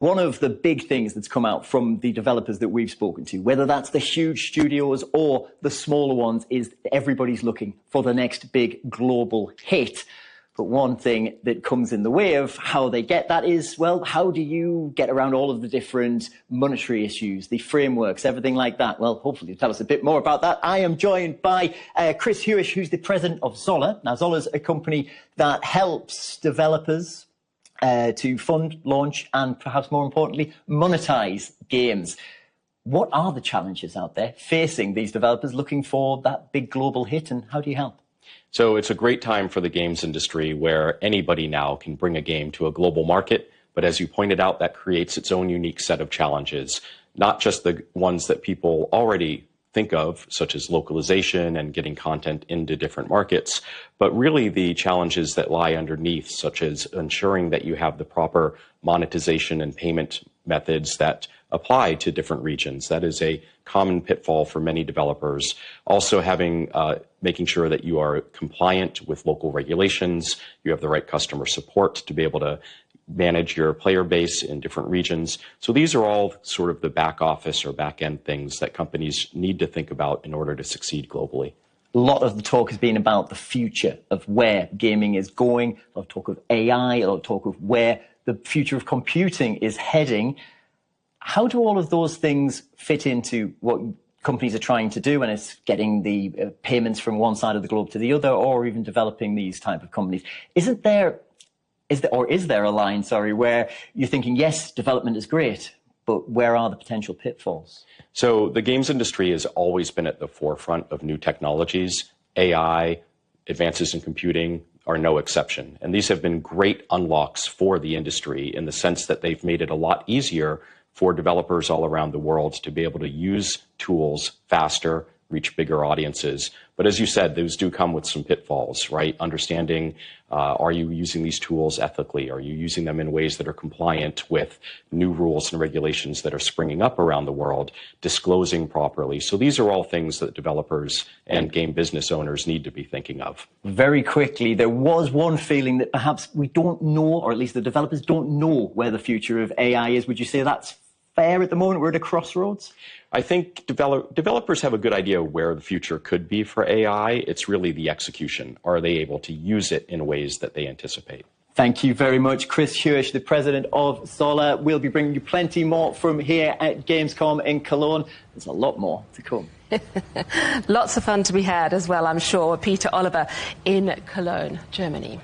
One of the big things that's come out from the developers that we've spoken to, whether that's the huge studios or the smaller ones, is everybody's looking for the next big global hit. But one thing that comes in the way of how they get that is, well, how do you get around all of the different monetary issues, the frameworks, everything like that? Well, hopefully you'll tell us a bit more about that. I am joined by Chris Hewish, who's the president of Xsolla. Now, Xolla's a company that helps developers to fund, launch, and perhaps more importantly, monetize games. What are the challenges out there facing these developers looking for that big global hit, and how do you help? So it's a great time for the games industry where anybody now can bring a game to a global market. But as you pointed out, that creates its own unique set of challenges, not just the ones that people already think of, such as localization and getting content into different markets, but really the challenges that lie underneath, such as ensuring that you have the proper monetization and payment methods that apply to different regions. That is a common pitfall for many developers. Also making sure that you are compliant with local regulations, you have the right customer support to be able to manage your player base in different regions. So these are all sort of the back office or back end things that companies need to think about in order to succeed globally. A lot of the talk has been about the future of where gaming is going, a lot of talk of AI, a lot of talk of where the future of computing is heading. How do all of those things fit into what companies are trying to do, and it's getting the payments from one side of the globe to the other, or even developing these type of companies? Is there a line, where you're thinking, yes, development is great, but where are the potential pitfalls? So the games industry has always been at the forefront of new technologies. AI, advances in computing are no exception. And these have been great unlocks for the industry in the sense that they've made it a lot easier for developers all around the world to be able to use tools faster, reach bigger audiences. But as you said, those do come with some pitfalls, right? Understanding, are you using these tools ethically? Are you using them in ways that are compliant with new rules and regulations that are springing up around the world? Disclosing properly. So these are all things that developers and game business owners need to be thinking of. Very quickly, there was one feeling that perhaps we don't know, or at least the developers don't know where the future of AI is. Would you say that's fair at the moment? We're at a crossroads? I think developers have a good idea where the future could be for AI. It's really the execution. Are they able to use it in ways that they anticipate? Thank you very much, Chris Hewish, the president of Xsolla. We'll be bringing you plenty more from here at Gamescom in Cologne. There's a lot more to come. Lots of fun to be had as well, I'm sure. Peter Oliver in Cologne, Germany.